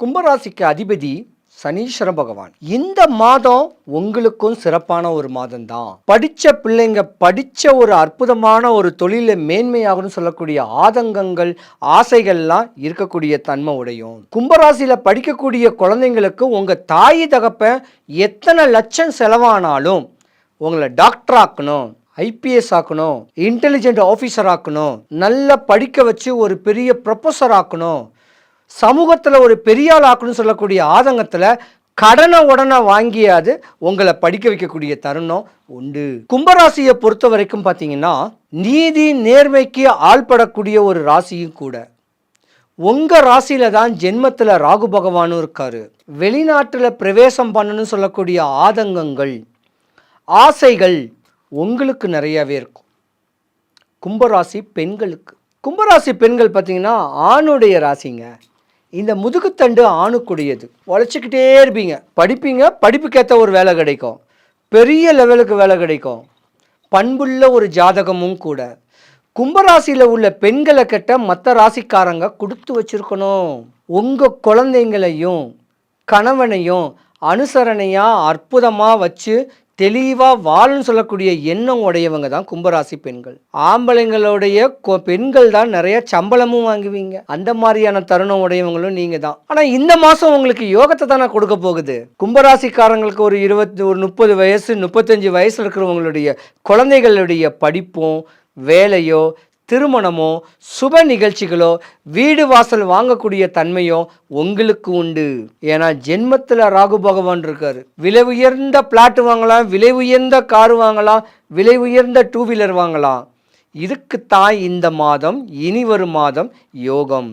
கும்பராசிக்கு அதிபதி சனீஸ்வர பகவான். இந்த மாதம் உங்களுக்கும் சிறப்பான ஒரு மாதம் தான். படிச்ச பிள்ளைங்க படிச்ச ஒரு அற்புதமான ஒரு தொழில மேன்மையாகணும்னு சொல்லக்கூடிய ஆதங்கங்கள் ஆசைகள்லாம் இருக்கக்கூடிய தன்மை உடையும். கும்பராசியில படிக்கக்கூடிய குழந்தைங்களுக்கு உங்க தாய் தகப்ப எத்தனை லட்சம் செலவானாலும் உங்களை டாக்டர் ஆக்கணும், ஐபிஎஸ் ஆக்கணும், இன்டெலிஜென்ட் ஆஃபீஸர் ஆக்கணும், நல்லா படிக்க வச்சு ஒரு பெரிய ப்ரொஃபஸர் ஆக்கணும், சமூகத்தில் ஒரு பெரியாள் ஆக்கணும்னு சொல்லக்கூடிய ஆதங்கத்தில் கடனை உடனே வாங்கியாது உங்களை படிக்க வைக்கக்கூடிய தருணம் உண்டு. கும்பராசியை பொறுத்த வரைக்கும் பார்த்தீங்கன்னா நீதி நேர்மைக்கு ஆள்படக்கூடிய ஒரு ராசியும் கூட. உங்கள் ராசியில தான் ஜென்மத்தில் ராகு பகவானும் இருக்காரு. வெளிநாட்டில் பிரவேசம் பண்ணணும்னு சொல்லக்கூடிய ஆதங்கங்கள் ஆசைகள் உங்களுக்கு நிறையவே இருக்கும். கும்பராசி பெண்களுக்கு, கும்பராசி பெண்கள் பார்த்தீங்கன்னா ஆணுடைய ராசிங்க. இந்த முதுகுத்தண்டு ஆணுக்குடையது. உழைச்சிக்கிட்டே இருப்பீங்க, படிப்பீங்க, படிப்புக்கேற்ற ஒரு வேலை கிடைக்கும், பெரிய லெவலுக்கு வேலை கிடைக்கும், பண்புள்ள ஒரு ஜாதகமும் கூட. கும்பராசியில் உள்ள பெண்களை கிட்ட மற்ற ராசிக்காரங்க கொடுத்து வச்சிருக்கணும். உங்கள் குழந்தைங்களையும் கணவனையும் அனுசரணையாக அற்புதமாக வச்சு தெளிவாக வாழன்னு சொல்லக்கூடிய எண்ணம் உடையவங்க தான் கும்பராசி பெண்கள். ஆம்பளைங்களுடைய பெண்கள் தான் நிறைய சம்பளமும் வாங்குவீங்க. அந்த மாதிரியான தருணம் உடையவங்களும் நீங்கள் தான். ஆனால் இந்த மாதம் உங்களுக்கு யோகத்தை தானே கொடுக்க போகுது. கும்பராசிக்காரங்களுக்கு ஒரு 30 வயசு 35 வயசில் இருக்கிறவங்களுடைய குழந்தைகளுடைய படிப்பும் வேலையோ திருமணமோ சுப நிகழ்ச்சிகளோ வீடு வாசல் வாங்கக்கூடிய தன்மையோ உங்களுக்கு உண்டு. ஏன்னா ஜென்மத்தில் ராகு பகவான் இருக்காரு. விலை உயர்ந்த பிளாட் வாங்கலாம், விலை உயர்ந்த கார் வாங்கலாம், விலை உயர்ந்த 2 வீலர் வாங்கலாம். இதுக்குத்தான் இந்த மாதம் இனி வரும் மாதம் யோகம்.